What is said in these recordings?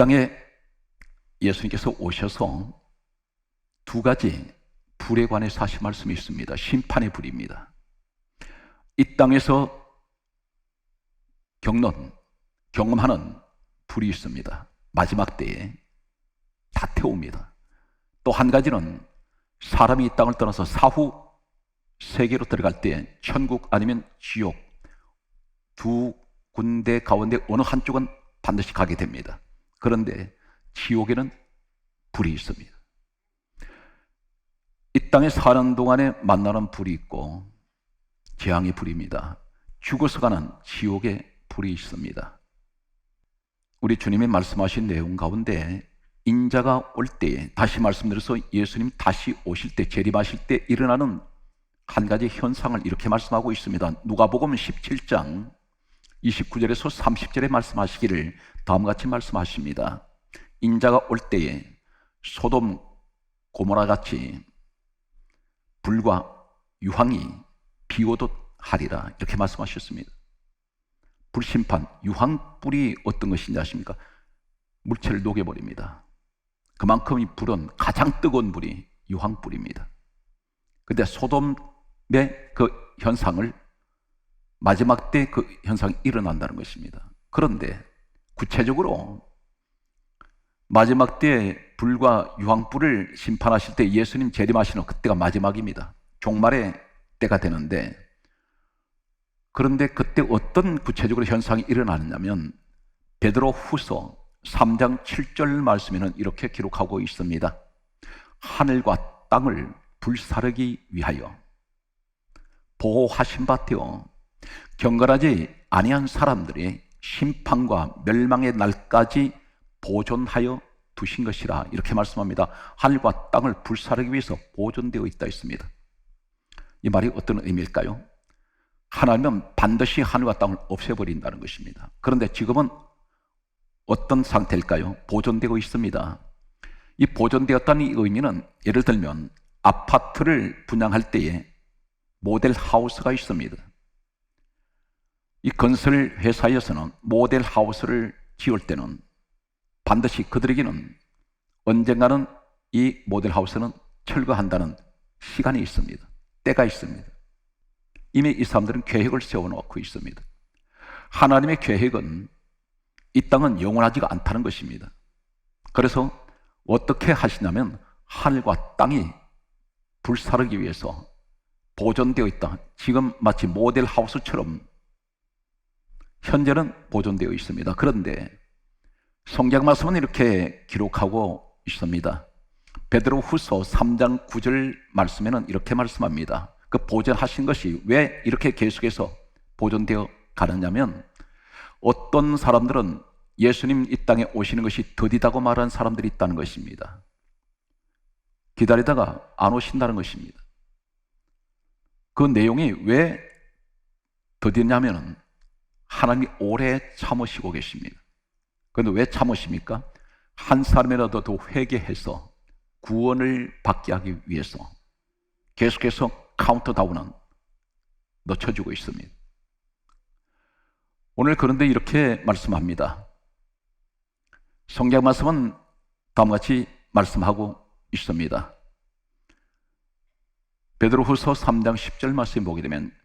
땅에 예수님께서 오셔서 두 가지 불에 관해서 하신 말씀이 있습니다. 심판의 불입니다. 이 땅에서 경험하는 불이 있습니다. 마지막 때에 다 태웁니다. 또 한 가지는 사람이 이 땅을 떠나서 사후 세계로 들어갈 때 천국 아니면 지옥 두 군데 가운데 어느 한쪽은 반드시 가게 됩니다. 그런데 지옥에는 불이 있습니다. 이 땅에 사는 동안에 만나는 불이 있고 재앙의 불입니다. 죽어서 가는 지옥의 불이 있습니다. 우리 주님이 말씀하신 내용 가운데 인자가 올 때에, 다시 말씀드려서 예수님 다시 오실 때, 재림하실 때 일어나는 한 가지 현상을 이렇게 말씀하고 있습니다. 누가복음 17장 29절에서 30절에 말씀하시기를 다음과 같이 말씀하십니다. 인자가 올 때에 소돔 고모라 같이 불과 유황이 비오듯 하리라, 이렇게 말씀하셨습니다. 불심판, 유황불이 어떤 것인지 아십니까? 물체를 녹여버립니다. 그만큼 이 불은, 가장 뜨거운 불이 유황불입니다. 근데 소돔의 그 현상을, 마지막 때 그 현상이 일어난다는 것입니다. 그런데 구체적으로 마지막 때 불과 유황불을 심판하실 때 예수님 재림하시는 그때가 마지막입니다. 종말의 때가 되는데, 그런데 그때 어떤 구체적으로 현상이 일어나느냐면 베드로 후서 3장 7절 말씀에는 이렇게 기록하고 있습니다. 하늘과 땅을 불사르기 위하여 보호하신 바 되어 경건하지 아니한 사람들이 심판과 멸망의 날까지 보존하여 두신 것이라, 이렇게 말씀합니다. 하늘과 땅을 불사르기 위해서 보존되어 있다 했습니다. 이 말이 어떤 의미일까요? 하나님은 반드시 하늘과 땅을 없애버린다는 것입니다. 그런데 지금은 어떤 상태일까요? 보존되고 있습니다. 이 보존되었다는 이 의미는, 예를 들면 아파트를 분양할 때에 모델 하우스가 있습니다. 이 건설 회사에서는 모델 하우스를 지을 때는 반드시 그들에게는 언젠가는 이 모델 하우스는 철거한다는 시간이 있습니다. 때가 있습니다. 이미 이 사람들은 계획을 세워놓고 있습니다. 하나님의 계획은 이 땅은 영원하지가 않다는 것입니다. 그래서 어떻게 하시냐면 하늘과 땅이 불사르기 위해서 보존되어 있다. 지금 마치 모델 하우스처럼 현재는 보존되어 있습니다. 그런데 성경 말씀은 이렇게 기록하고 있습니다. 베드로 후서 3장 9절 말씀에는 이렇게 말씀합니다. 그 보존하신 것이 왜 이렇게 계속해서 보존되어 가느냐면, 어떤 사람들은 예수님 이 땅에 오시는 것이 더디다고 말하는 사람들이 있다는 것입니다. 기다리다가 안 오신다는 것입니다. 그 내용이 왜 더디냐면 하나님이 오래 참으시고 계십니다. 그런데 왜 참으십니까? 한 사람이라도 더 회개해서 구원을 받게 하기 위해서 계속해서 카운트다운은 늦춰주고 있습니다. 오늘 그런데 이렇게 말씀합니다. 성경 말씀은 다음과 같이 말씀하고 있습니다. 베드로후서 3장 10절 말씀 보게 되면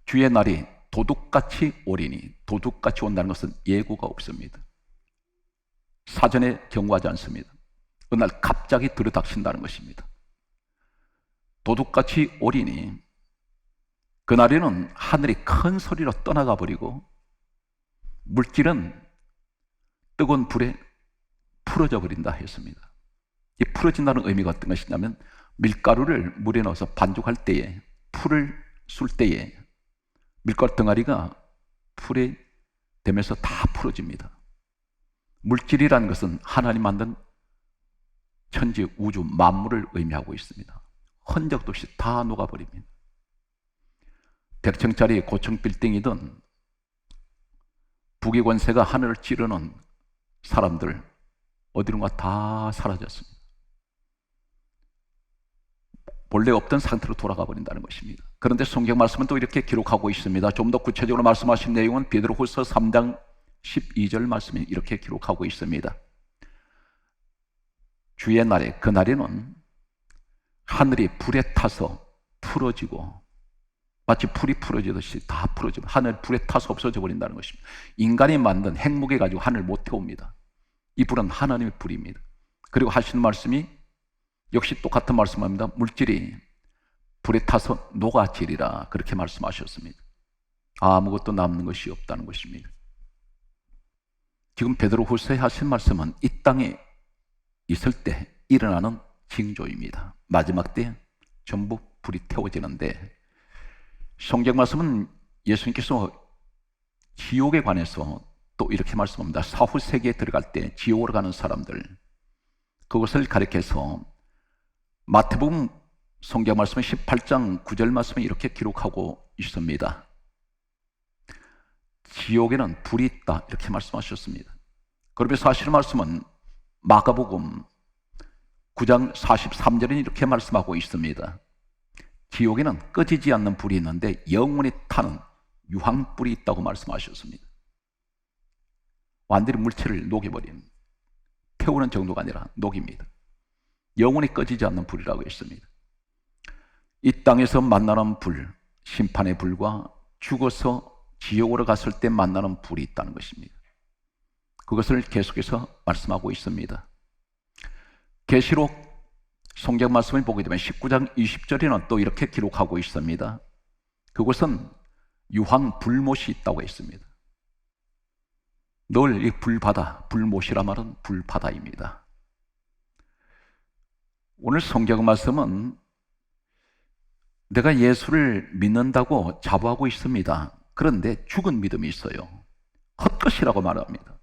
주의 날이 도둑같이 오리니, 도둑같이 온다는 것은 예고가 없습니다. 사전에 경고하지 않습니다. 그날 갑자기 들이닥친다는 것입니다. 도둑같이 오리니, 그날에는 하늘이 큰 소리로 떠나가 버리고 물질은 뜨거운 불에 풀어져 버린다 했습니다. 이 풀어진다는 의미가 어떤 것이냐면, 밀가루를 물에 넣어서 반죽할 때에, 풀을 쏠 때에 밀가루 덩어리가 풀에 되면서 다 풀어집니다. 물질이라는 것은 하나님 만든 천지 우주 만물을 의미하고 있습니다. 흔적도 없이 다 녹아버립니다. 100층짜리 고층 빌딩이든 북의 권세가 하늘을 찌르는 사람들 어디론가 다 사라졌습니다. 본래 없던 상태로 돌아가 버린다는 것입니다. 그런데 성경 말씀은 또 이렇게 기록하고 있습니다. 좀 더 구체적으로 말씀하신 내용은 베드로후서 3장 12절 말씀이 이렇게 기록하고 있습니다. 주의 날에, 그 날에는 하늘이 불에 타서 풀어지고, 마치 풀이 풀어지듯이 다 풀어지고 하늘 불에 타서 없어져 버린다는 것입니다. 인간이 만든 핵무게 가지고 하늘 못 태웁니다. 이 불은 하나님의 불입니다. 그리고 하시는 말씀이 역시 똑같은 말씀합니다. 물질이 불에 타서 녹아지리라, 그렇게 말씀하셨습니다. 아무것도 남는 것이 없다는 것입니다. 지금 베드로후서에 하신 말씀은 이 땅에 있을 때 일어나는 징조입니다. 마지막 때 전부 불이 태워지는데, 성경 말씀은 예수님께서 지옥에 관해서 또 이렇게 말씀합니다. 사후 세계에 들어갈 때 지옥으로 가는 사람들, 그것을 가리켜서 마태복음 성경 말씀은 18장 9절 말씀에 이렇게 기록하고 있습니다. 지옥에는 불이 있다, 이렇게 말씀하셨습니다. 그러면서 하시는 말씀은 마가복음 9장 43절에 이렇게 말씀하고 있습니다. 지옥에는 꺼지지 않는 불이 있는데 영원히 타는 유황불이 있다고 말씀하셨습니다. 완전히 물체를 녹여버린, 태우는 정도가 아니라 녹입니다. 영원히 꺼지지 않는 불이라고 했습니다. 이 땅에서 만나는 불, 심판의 불과 죽어서 지옥으로 갔을 때 만나는 불이 있다는 것입니다. 그것을 계속해서 말씀하고 있습니다. 계시록 성경 말씀을 보게 되면 19장 20절에는 또 이렇게 기록하고 있습니다. 그곳은 유황 불못이 있다고 했습니다. 늘 이 불바다, 불못이라 말은 불바다입니다. 오늘 성경 말씀은 내가 예수를 믿는다고 자부하고 있습니다. 그런데 죽은 믿음이 있어요. 헛것이라고 말합니다.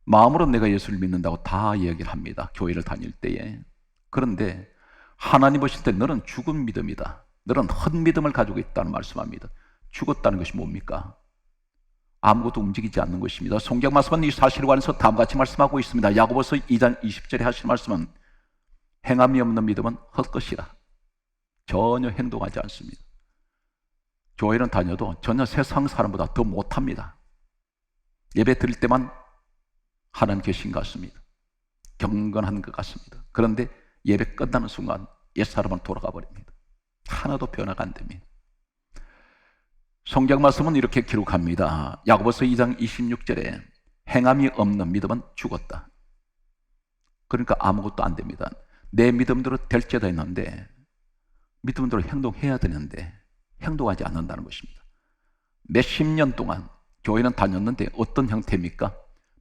마음으로 내가 예수를 믿는다고 다 이야기를 합니다. 교회를 다닐 때에. 그런데 하나님 보실 때 너는 죽은 믿음이다, 너는 헛믿음을 가지고 있다는 말씀합니다. 죽었다는 것이 뭡니까? 아무것도 움직이지 않는 것입니다. 성경 말씀은 이 사실에 관해서 다음과 같이 말씀하고 있습니다. 야고보서 2장 20절에 하신 말씀은 행함이 없는 믿음은 헛것이라, 전혀 행동하지 않습니다. 교회는 다녀도 전혀 세상 사람보다 더 못합니다. 예배 드릴 때만 하나님 계신 것 같습니다. 경건한 것 같습니다. 그런데 예배 끝나는 순간 옛사람은 돌아가 버립니다. 하나도 변화가 안 됩니다. 성경 말씀은 이렇게 기록합니다. 야고보서 2장 26절에 행함이 없는 믿음은 죽었다. 그러니까 아무것도 안 됩니다. 내 믿음대로 될 죄도 있는데 믿음대로 행동해야 되는데 행동하지 않는다는 것입니다. 몇십 년 동안 교회는 다녔는데 어떤 형태입니까?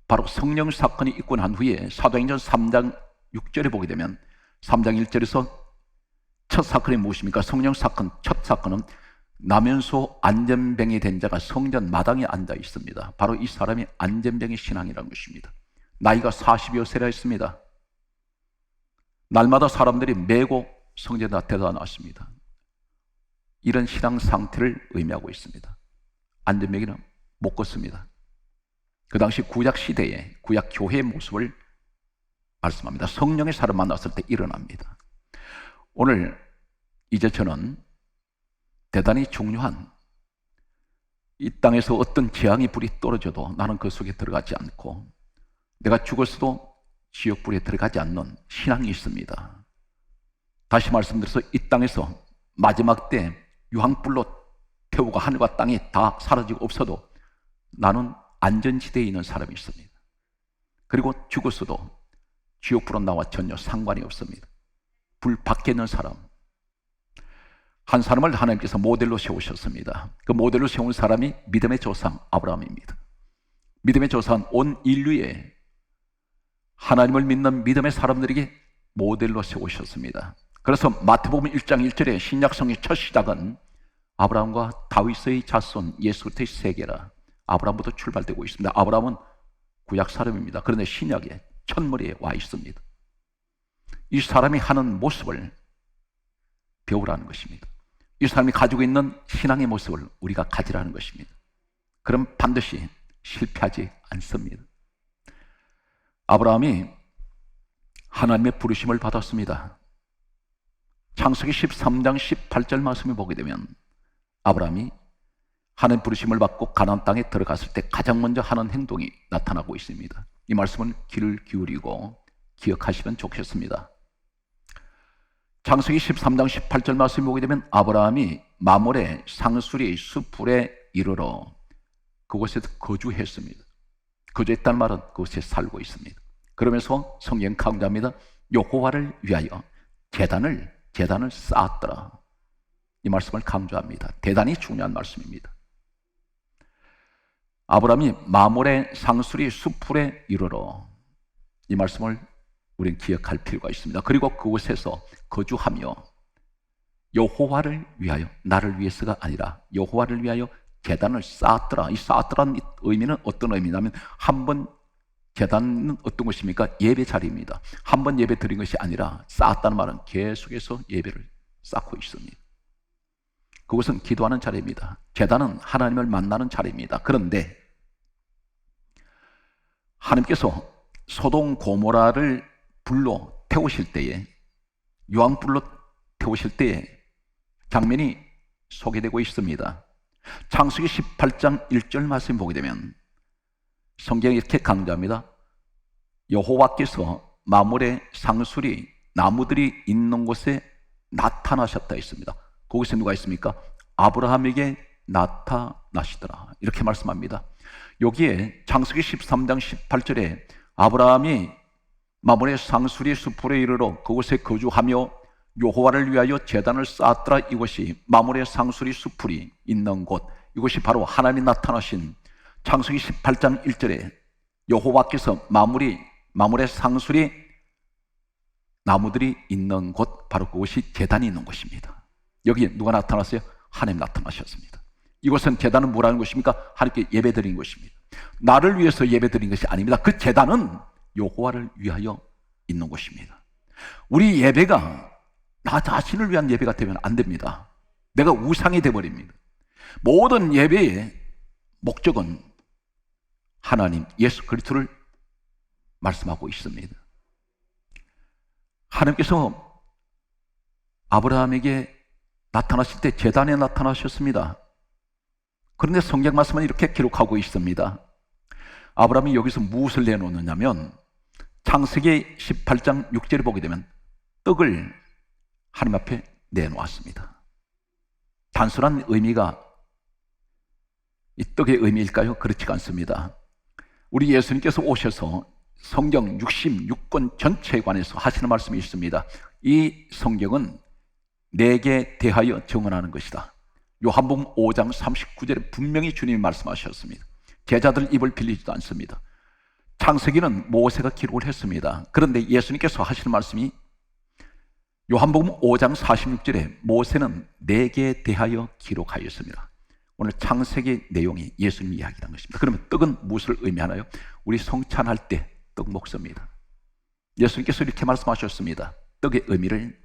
바로 성령 사건이 있고 난 후에 사도행전 3장 6절에 보게 되면 3장 1절에서 첫 사건이 무엇입니까? 성령 사건, 첫 사건은 나면소 안전병이 된 자가 성전 마당에 앉아 있습니다. 바로 이 사람이 안전병의 신앙이라는 것입니다. 나이가 40여 세라 했습니다. 날마다 사람들이 메고 성전에 데려다 놨습니다. 이런 신앙 상태를 의미하고 있습니다. 안전병이는 못 걷습니다. 그 당시 구약 시대에 구약 교회의 모습을 말씀합니다. 성령의 사람 만났을 때 일어납니다. 오늘 이제 저는 대단히 중요한, 이 땅에서 어떤 재앙이 불이 떨어져도 나는 그 속에 들어가지 않고 내가 죽었어도 지옥불에 들어가지 않는 신앙이 있습니다. 다시 말씀드려서 이 땅에서 마지막 때 유황불로 태우고 하늘과 땅이 다 사라지고 없어도 나는 안전지대에 있는 사람이 있습니다. 그리고 죽었어도 지옥불은 나와 전혀 상관이 없습니다. 불 밖에 있는 사람, 한 사람을 하나님께서 모델로 세우셨습니다. 그 모델로 세운 사람이 믿음의 조상 아브라함입니다. 믿음의 조상, 온 인류에 하나님을 믿는 믿음의 사람들에게 모델로 세우셨습니다. 그래서 마태복음 1장 1절에 신약성의 첫 시작은 아브라함과 다윗의 자손 예수 그리스도의 세계라, 아브라함부터 출발되고 있습니다. 아브라함은 구약 사람입니다. 그런데 신약의 첫머리에 와 있습니다. 이 사람이 하는 모습을 배우라는 것입니다. 이 사람이 가지고 있는 신앙의 모습을 우리가 가지라는 것입니다. 그럼 반드시 실패하지 않습니다. 아브라함이 하나님의 부르심을 받았습니다. 창세기 13장 18절 말씀을 보게 되면 아브라함이 하나님 부르심을 받고 가나안 땅에 들어갔을 때 가장 먼저 하는 행동이 나타나고 있습니다. 이 말씀은 귀를 기울이고 기억하시면 좋겠습니다. 창세기 13장 18절 말씀을 보게 되면 아브라함이 마몰의 상수리 수풀에 이르러 그곳에서 거주했습니다. 거주했다는 말은 그곳에 살고 있습니다. 그러면서 성경 강조합니다. 여호와를 위하여 제단을 쌓았더라. 이 말씀을 강조합니다. 대단히 중요한 말씀입니다. 아브라함이 마몰의 상수리 수풀에 이르러, 이 말씀을 우리는 기억할 필요가 있습니다. 그리고 그곳에서 거주하며 여호와를 위하여, 나를 위해서가 아니라 여호와를 위하여 제단을 쌓았더라. 이 쌓았더라는 의미는 어떤 의미냐면, 한번 제단은 어떤 것입니까? 예배 자리입니다. 한 번 예배 드린 것이 아니라 쌓았다는 말은 계속해서 예배를 쌓고 있습니다. 그것은 기도하는 자리입니다. 제단은 하나님을 만나는 자리입니다. 그런데 하나님께서 소돔 고모라를 불로 태우실 때에, 유황불로 태우실 때에 장면이 소개되고 있습니다. 창세기 18장 1절 말씀 보게 되면 성경이 이렇게 강조합니다. 여호와께서 마몰의 상수리 나무들이 있는 곳에 나타나셨다 했습니다. 거기서 누가 있습니까? 아브라함에게 나타나시더라, 이렇게 말씀합니다. 여기에 창세기 13장 18절에 아브라함이 마몰의 상수리 수풀에 이르러 그곳에 거주하며 여호와를 위하여 제단을 쌓았더라, 이것이 마몰의 상수리 수풀이 있는 곳, 이것이 바로 하나님이 나타나신 창세기 18장 1절에 여호와께서 마몰의 상수리 나무들이 있는 곳, 바로 그곳이 제단이 있는 곳입니다. 여기에 누가 나타났어요? 하나님 나타나셨습니다. 이곳은 제단은 뭐라는 것입니까? 하나님께 예배드린 것입니다. 나를 위해서 예배드린 것이 아닙니다. 그 제단은 여호와를 위하여 있는 곳입니다. 우리 예배가 나 자신을 위한 예배가 되면 안 됩니다. 내가 우상이 되어버립니다. 모든 예배의 목적은 하나님, 예수 그리스도를 말씀하고 있습니다. 하나님께서 아브라함에게 나타나실 때 제단에 나타나셨습니다. 그런데 성경 말씀은 이렇게 기록하고 있습니다. 아브라함이 여기서 무엇을 내놓느냐면, 창세기 18장 6절을 보게 되면 떡을 하나님 앞에 내놓았습니다. 단순한 의미가 이 떡의 의미일까요? 그렇지가 않습니다. 우리 예수님께서 오셔서 성경 66권 전체에 관해서 하시는 말씀이 있습니다. 이 성경은 내게 대하여 증언하는 것이다. 요한복음 5장 39절에 분명히 주님이 말씀하셨습니다. 제자들 입을 빌리지도 않습니다. 창세기는 모세가 기록을 했습니다. 그런데 예수님께서 하시는 말씀이 요한복음 5장 46절에 모세는 내게 대하여 기록하였습니다. 오늘 창세기 내용이 예수님 이야기라는 것입니다. 그러면 떡은 무엇을 의미하나요? 우리 성찬할 때 떡 먹습니다. 예수님께서 이렇게 말씀하셨습니다. 떡의 의미를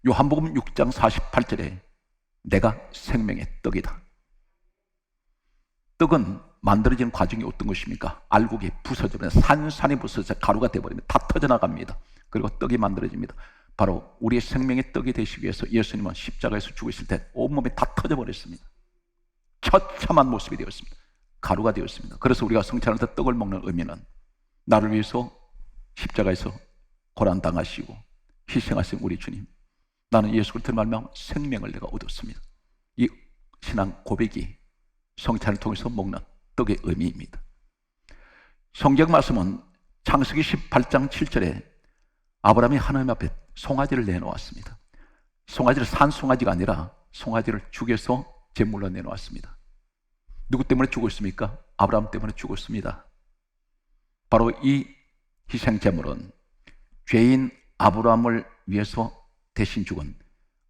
요한복음 6장 48절에 내가 생명의 떡이다. 떡은 만들어지는 과정이 어떤 것입니까? 알곡이 부서지면 산산이 부서져 가루가 되어버리면 다 터져나갑니다. 그리고 떡이 만들어집니다. 바로 우리의 생명의 떡이 되시기 위해서 예수님은 십자가에서 죽으실 때 온몸이 다 터져버렸습니다. 처참한 모습이 되었습니다. 가루가 되었습니다. 그래서 우리가 성찬할 때 떡을 먹는 의미는 나를 위해서 십자가에서 고난당하시고 희생하신 우리 주님, 나는 예수 그리스도를 말미암아 생명을 내가 얻었습니다. 이 신앙 고백이 성찬을 통해서 먹는 떡의 의미입니다. 성경 말씀은 창세기 18장 7절에 아브라함이 하나님 앞에 송아지를 내놓았습니다. 송아지를 산 송아지가 아니라 송아지를 죽여서 제물로 내놓았습니다. 누구 때문에 죽었습니까? 아브라함 때문에 죽었습니다. 바로 이 희생 제물은 죄인 아브라함을 위해서 대신 죽은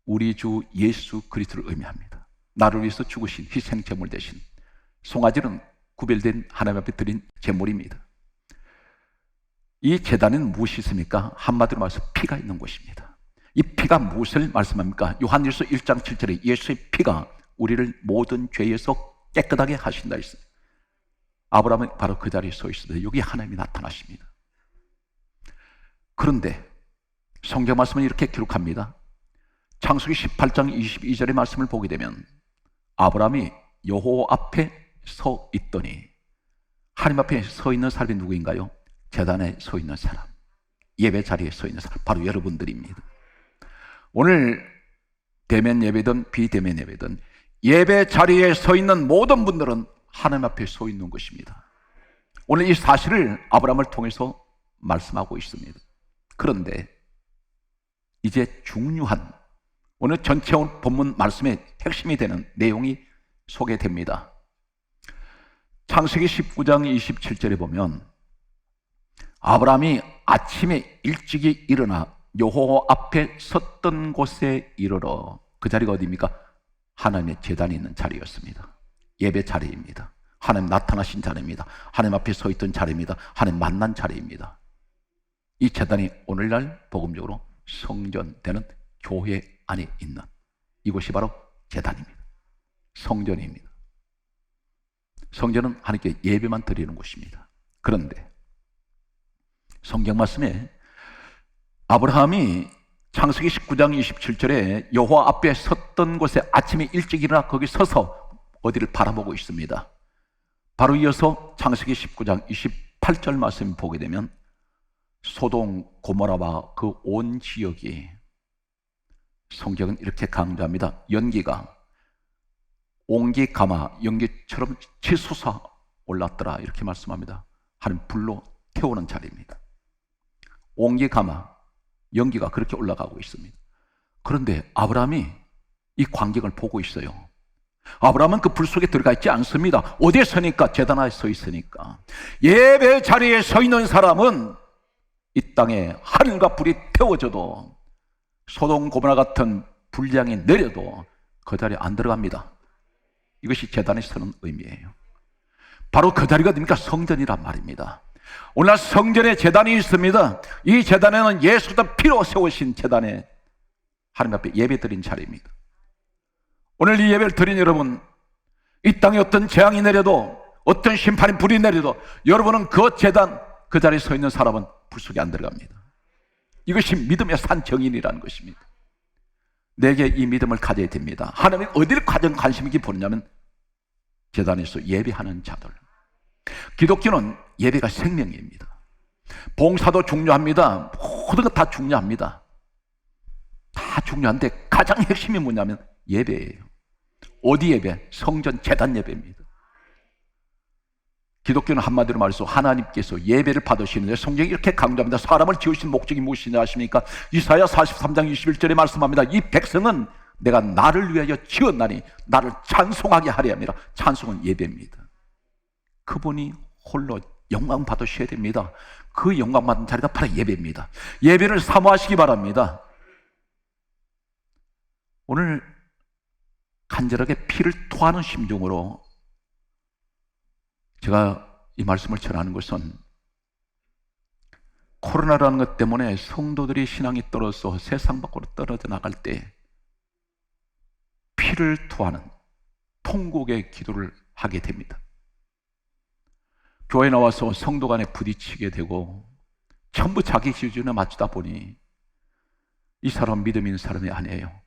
우리 주 예수 그리스도를 의미합니다. 나를 위해서 죽으신 희생 제물 대신 송아지는 구별된 하나님 앞에 드린 제물입니다. 이 제단은 무엇이 있습니까? 한마디로 말해서 피가 있는 곳입니다. 이 피가 무엇을 말씀합니까? 요한일서 1장 7절에 예수의 피가 우리를 모든 죄에서 깨끗하게 하신다 했어요. 아브라함은 바로 그 자리에 서 있습니다. 여기 하나님이 나타나십니다. 그런데 성경 말씀은 이렇게 기록합니다. 창세기 18장 22절의 말씀을 보게 되면 아브라함이 여호와 앞에 서 있더니, 하나님 앞에 서 있는 사람이 누구인가요? 제단에 서 있는 사람, 예배 자리에 서 있는 사람, 바로 여러분들입니다. 오늘 대면 예배든 비대면 예배든 예배 자리에 서 있는 모든 분들은 하나님 앞에 서 있는 것입니다. 오늘 이 사실을 아브라함을 통해서 말씀하고 있습니다. 그런데 이제 중요한, 오늘 전체 본문 말씀의 핵심이 되는 내용이 소개됩니다. 창세기 19장 27절에 보면 아브라함이 아침에 일찍이 일어나 여호와 앞에 섰던 곳에 이르러, 그 자리가 어디입니까? 하나님의 제단이 있는 자리였습니다. 예배 자리입니다. 하나님 나타나신 자리입니다. 하나님 앞에 서 있던 자리입니다. 하나님 만난 자리입니다. 이 제단이 오늘날 복음적으로 성전되는 교회 안에 있는 이곳이 바로 제단입니다. 성전입니다. 성전은 하나님께 예배만 드리는 곳입니다. 그런데 성경 말씀에 아브라함이 창세기 19장 27절에 여호와 앞에 섰던 곳에 아침에 일찍 일어나 거기 서서 어디를 바라보고 있습니다. 바로 이어서 창세기 19장 28절 말씀 보게 되면 소돔 고모라와 그 온 지역이, 성경은 이렇게 강조합니다. 연기가 옹기 가마 연기처럼 치솟아 올랐더라, 이렇게 말씀합니다. 하나님 불로 태우는 자리입니다. 옹기 가마 연기가 그렇게 올라가고 있습니다. 그런데 아브라함이 이 광경을 보고 있어요. 아브라함은 그 불 속에 들어가 있지 않습니다. 어디에 서니까? 제단 앞에 서 있으니까. 예배 자리에 서 있는 사람은 이 땅에 하늘과 불이 태워져도, 소돔 고모라 같은 불량이 내려도 그 자리에 안 들어갑니다. 이것이 제단에 서는 의미예요. 바로 그 자리가 어디입니까? 성전이란 말입니다. 오늘 성전에 제단이 있습니다. 이 제단에는 예수도 피로 세우신 제단에 하나님 앞에 예배 드린 자리입니다. 오늘 이 예배를 드린 여러분, 이 땅에 어떤 재앙이 내려도, 어떤 심판이 불이 내려도 여러분은 그 제단, 그 자리에 서 있는 사람은 불 속에 안 들어갑니다. 이것이 믿음의 산 정인이라는 것입니다. 내게 이 믿음을 가져야 됩니다. 하나님이 어디를 가장 관심 있게 보느냐면 제단에서 예배하는 자들. 기독교는 예배가 생명입니다. 봉사도 중요합니다. 모든 것 다 중요합니다. 다 중요한데 가장 핵심이 뭐냐면 예배예요. 어디 예배? 성전 제단 예배입니다. 기독교는 한마디로 말해서 하나님께서 예배를 받으시는데 성경이 이렇게 강조합니다. 사람을 지으신 목적이 무엇이냐 하십니까? 이사야 43장 21절에 말씀합니다. 이 백성은 내가 나를 위하여 지었나니 나를 찬송하게 하려 함이라. 찬송은 예배입니다. 그분이 홀로 영광 받으셔야 됩니다. 그 영광 받는 자리가 바로 예배입니다. 예배를 사모하시기 바랍니다. 오늘 간절하게 피를 토하는 심정으로 제가 이 말씀을 전하는 것은, 코로나라는 것 때문에 성도들이 신앙이 떨어져 세상 밖으로 떨어져 나갈 때 피를 토하는 통곡의 기도를 하게 됩니다. 교회 나와서 성도 간에 부딪히게 되고 전부 자기 기준에 맞추다 보니 이 사람 믿음 있는 사람이 아니에요.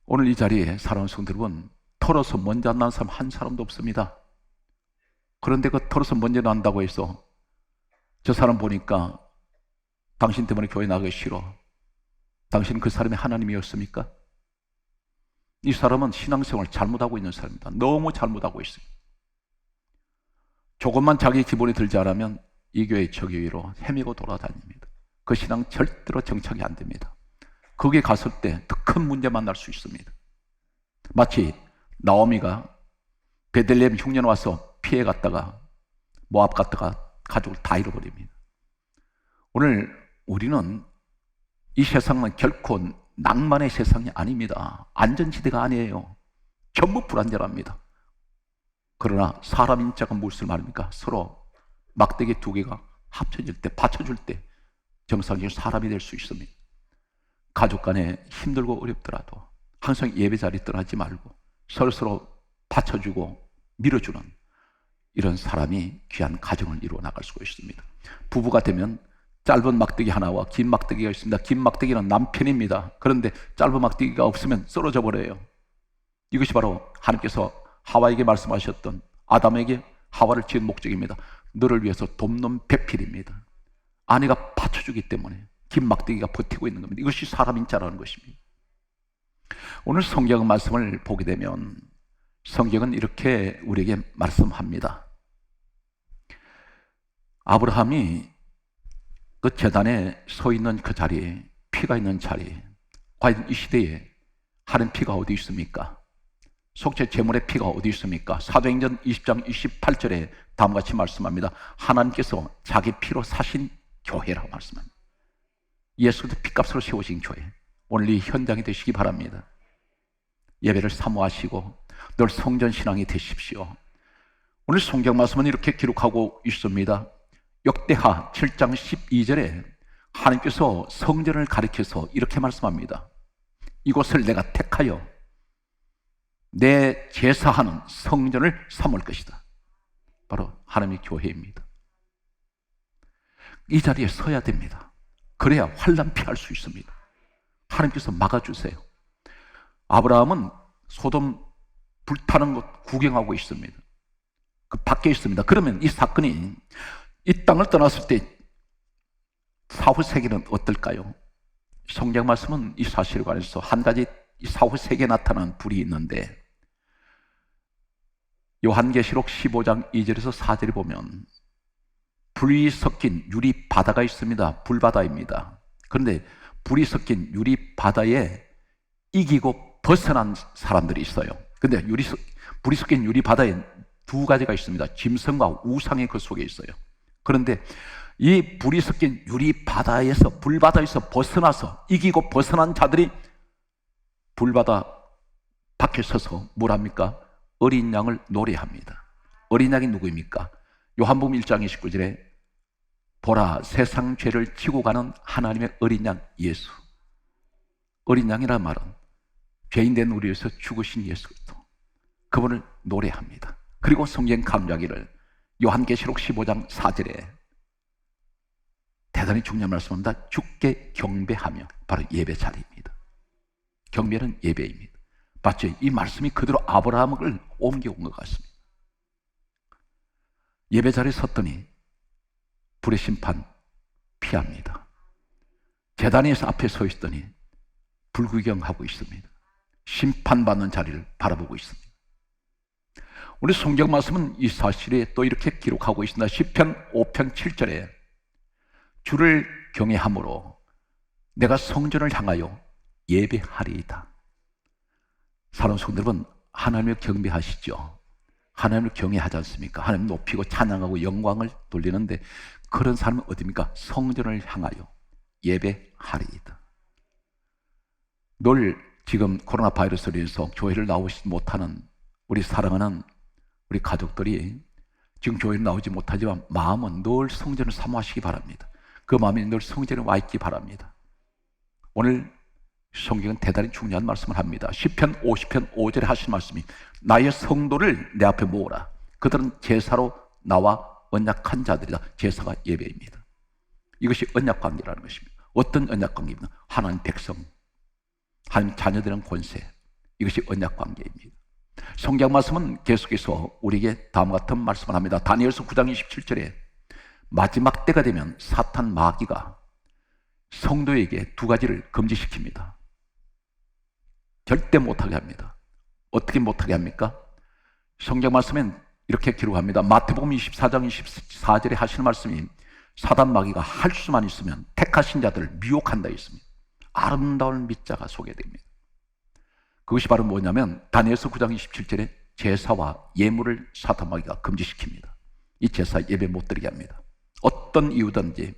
오늘 이 자리에 사랑하는 성도 여러분, 털어서 먼저 난 사람 한 사람도 없습니다. 그런데 그 털어서 먼저 난다고 해서 저 사람 보니까 당신 때문에 교회 나가기 싫어, 당신은 그 사람이 하나님이었습니까? 이 사람은 신앙생활 잘못하고 있는 사람입니다. 너무 잘못하고 있어요. 조금만 자기 기본이 들지 않으면 이 교회 저 교회로 헤매고 돌아다닙니다. 그 신앙 절대로 정착이 안 됩니다. 거기에 갔을 때 더 큰 문제 만날 수 있습니다. 마치 나오미가 베들레헴 흉년 와서 피해 갔다가 모압 갔다가 가족을 다 잃어버립니다. 오늘 우리는 이 세상은 결코 낭만의 세상이 아닙니다. 안전지대가 아니에요. 전부 불안전합니다. 그러나 사람 인자가 무엇을 말합니까? 서로 막대기 두 개가 합쳐질 때, 받쳐줄 때 정상적인 사람이 될 수 있습니다. 가족 간에 힘들고 어렵더라도 항상 예배 자리 떠나지 말고 서로서로 받쳐주고 밀어주는 이런 사람이 귀한 가정을 이루어 나갈 수가 있습니다. 부부가 되면 짧은 막대기 하나와 긴 막대기가 있습니다. 긴 막대기는 남편입니다. 그런데 짧은 막대기가 없으면 쓰러져 버려요. 이것이 바로 하나님께서 하와에게 말씀하셨던 아담에게 하와를 지은 목적입니다. 너를 위해서 돕는 배필입니다. 아내가 받쳐주기 때문에 긴 막대기가 버티고 있는 겁니다. 이것이 사람인 자라는 것입니다. 오늘 성경 말씀을 보게 되면 성경은 이렇게 우리에게 말씀합니다. 아브라함이 그 제단에 서 있는 그 자리에, 피가 있는 자리에, 과연 이 시대에 하는 피가 어디 있습니까? 속죄 제물의 피가 어디 있습니까? 사도행전 20장 28절에 다음과 같이 말씀합니다. 하나님께서 자기 피로 사신 교회라고 말씀합니다. 예수도 피값으로 세우신 교회. 오늘 이 현장이 되시기 바랍니다. 예배를 사모하시고 늘 성전신앙이 되십시오. 오늘 성경 말씀은 이렇게 기록하고 있습니다. 역대하 7장 12절에 하나님께서 성전을 가리켜서 이렇게 말씀합니다. 이곳을 내가 택하여 내 제사하는 성전을 삼을 것이다. 바로 하나님의 교회입니다. 이 자리에 서야 됩니다. 그래야 환난 피할 수 있습니다. 하나님께서 막아주세요. 아브라함은 소돔 불타는 것 구경하고 있습니다. 그 밖에 있습니다. 그러면 이 사건이 이 땅을 떠났을 때 사후 세계는 어떨까요? 성경 말씀은 이 사실에 관해서 한 가지 이 사후 세계에 나타난 불이 있는데, 요한계시록 15장 2절에서 4절에 보면 불이 섞인 유리 바다가 있습니다. 불바다입니다. 그런데 불이 섞인 유리 바다에 이기고 벗어난 사람들이 있어요. 근데 불이 섞인 유리 바다에 두 가지가 있습니다. 짐승과 우상이 그 속에 있어요. 그런데 이 불이 섞인 유리 바다에서, 불바다에서 벗어나서 이기고 벗어난 자들이 불바다 밖에 서서 뭘 합니까? 어린 양을 노래합니다. 어린 양이 누구입니까? 요한복음 1장 29절에 보라, 세상 죄를 지고 가는 하나님의 어린 양 예수. 어린 양이란 말은 죄인 된 우리 위해서 죽으신 예수 그리스도, 그분을 노래합니다. 그리고 성경 강조하기를 요한계시록 15장 4절에 대단히 중요한 말씀입니다. 주께 경배하며, 바로 예배 자리입니다. 경배는 예배입니다. 맞죠? 이 말씀이 그대로 아브라함을 옮겨온 것 같습니다. 예배 자리에 섰더니 불의 심판 피합니다. 제단에서 앞에 서 있더니 불구경하고 있습니다. 심판받는 자리를 바라보고 있습니다. 우리 성경 말씀은 이 사실에 또 이렇게 기록하고 있습니다. 시편 5편 7절에 주를 경외함으로 내가 성전을 향하여 예배하리이다. 사랑하는 성도 여러분, 하나님을 경배하시죠? 하나님을 경외하지 않습니까? 하나님 높이고 찬양하고 영광을 돌리는데, 그런 사람은 어디입니까? 성전을 향하여 예배하리이다. 늘 지금 코로나 바이러스로 인해서 교회를 나오지 못하는 우리 사랑하는 우리 가족들이 지금 교회를 나오지 못하지만 마음은 늘 성전을 사모하시기 바랍니다. 그 마음이 늘 성전에 와 있기 바랍니다. 오늘 성경은 대단히 중요한 말씀을 합니다. 시편 50편 5절에 하신 말씀이 나의 성도를 내 앞에 모으라. 그들은 제사로 나와 언약한 자들이다. 제사가 예배입니다. 이것이 언약관계라는 것입니다. 어떤 언약관계입니까? 하나님 백성, 하나님 자녀들은 권세, 이것이 언약관계입니다. 성경 말씀은 계속해서 우리에게 다음과 같은 말씀을 합니다. 다니엘서 9장 27절에 마지막 때가 되면 사탄 마귀가 성도에게 두 가지를 금지시킵니다. 절대 못하게 합니다. 어떻게 못하게 합니까? 성경 말씀엔 이렇게 기록합니다. 마태복음 24장 24절에 하시는 말씀이 사단 마귀가 할 수만 있으면 택하신 자들을 미혹한다 했습니다. 아름다운 밑자가 소개됩니다. 그것이 바로 뭐냐면 다니엘서 9장 27절에 제사와 예물을 사탄 마귀가 금지시킵니다. 이 제사 예배 못 드리게 합니다. 어떤 이유든지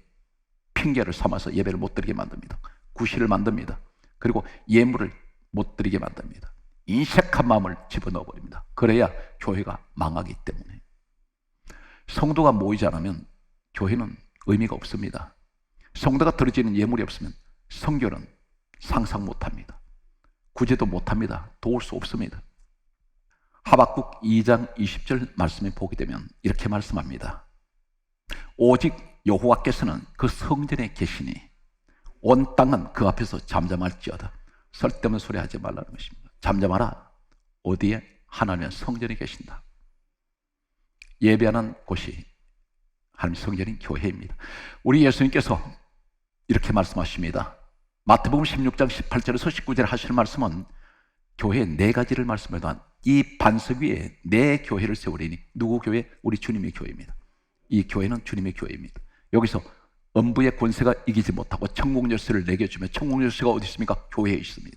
핑계를 삼아서 예배를 못 드리게 만듭니다. 구실을 만듭니다. 그리고 예물을 못 드리게 만듭니다. 인색한 마음을 집어넣어 버립니다. 그래야 교회가 망하기 때문에. 성도가 모이지 않으면 교회는 의미가 없습니다. 성도가 드려지는 예물이 없으면 성교는 상상 못합니다. 구제도 못합니다. 도울 수 없습니다. 하박국 2장 20절 말씀에 보게 되면 이렇게 말씀합니다. 오직 여호와께서는 그 성전에 계시니 온 땅은 그 앞에서 잠잠할지어다. 쓸데없는 소리 하지 말라는 것입니다. 잠잠하라. 어디에? 하나님의 성전에 계신다. 예배하는 곳이 하나님의 성전인 교회입니다. 우리 예수님께서 이렇게 말씀하십니다. 마태복음 16장 18절에서 19절에 하실 말씀은 교회 네 가지를 말씀해도 이 반석 위에 내 교회를 세우리니, 누구 교회? 우리 주님의 교회입니다. 이 교회는 주님의 교회입니다. 여기서 음부의 권세가 이기지 못하고 천국 열쇠를 내게 주면, 천국 열쇠가 어디 있습니까? 교회에 있습니다.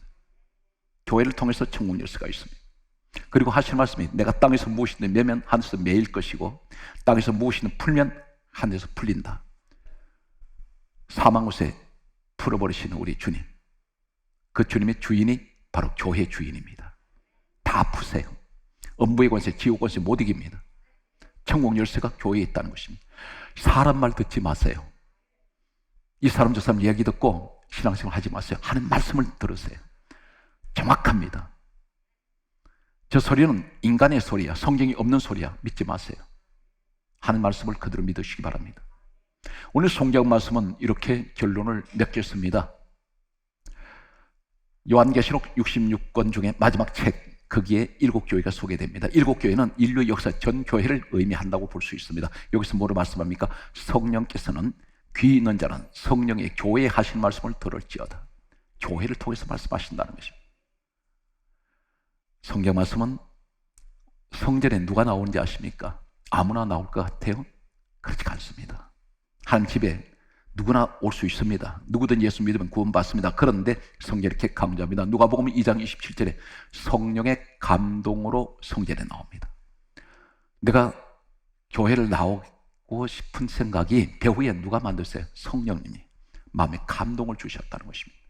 교회를 통해서 천국 열쇠가 있습니다. 그리고 하실 말씀이 내가 땅에서 무엇이든 매면 하늘에서 매일 것이고, 땅에서 무엇이든 풀면 하늘에서 풀린다. 사망 곳에 풀어버리시는 우리 주님, 그 주님의 주인이 바로 교회 주인입니다. 다 푸세요. 음부의 권세, 지옥 권세 못 이깁니다. 천국 열쇠가 교회에 있다는 것입니다. 사람 말 듣지 마세요. 이 사람 저 사람 이야기 듣고 신앙생활 하지 마세요. 하는 말씀을 들으세요. 정확합니다. 저 소리는 인간의 소리야, 성경이 없는 소리야, 믿지 마세요. 하는 말씀을 그대로 믿으시기 바랍니다. 오늘 성경 말씀은 이렇게 결론을 맺겠습니다. 요한계시록 66권 중에 마지막 책, 거기에 7교회가 소개됩니다. 7교회는 인류 역사 전 교회를 의미한다고 볼 수 있습니다. 여기서 뭐를 말씀합니까? 성령께서는 귀 있는 자는 성령의 교회에 하신 말씀을 들을지어다. 교회를 통해서 말씀하신다는 것입니다. 성경 말씀은 성전에 누가 나오는지 아십니까? 아무나 나올 것 같아요? 그렇지 않습니다. 하나님 집에 누구나 올 수 있습니다. 누구든 예수 믿으면 구원받습니다. 그런데 성경이 이렇게 강조합니다. 누가복음 2장 27절에 성령의 감동으로 성전에 나옵니다. 내가 교회를 나오고 싶은 생각이 배후에 누가 만드세요? 성령님이 마음에 감동을 주셨다는 것입니다.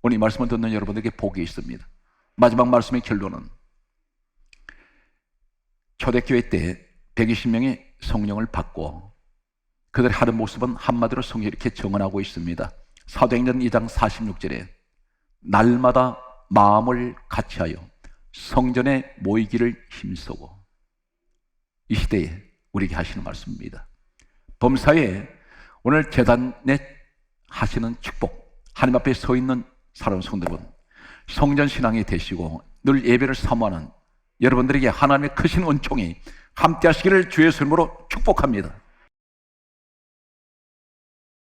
오늘 이 말씀을 듣는 여러분에게 복이 있습니다. 마지막 말씀의 결론은 초대교회 때 120명이 성령을 받고 그들의 하는 모습은 한마디로 성경이 이렇게 정언하고 있습니다. 사도행전 2장 46절에 날마다 마음을 같이하여 성전에 모이기를 힘쓰고, 이 시대에 우리에게 하시는 말씀입니다. 범사에 오늘 제단에 하시는 축복, 하나님 앞에 서 있는 사랑하는 성도분, 성전 신앙이 되시고 늘 예배를 사모하는 여러분들에게 하나님의 크신 은총이 함께 하시기를 주의 이름으로 축복합니다.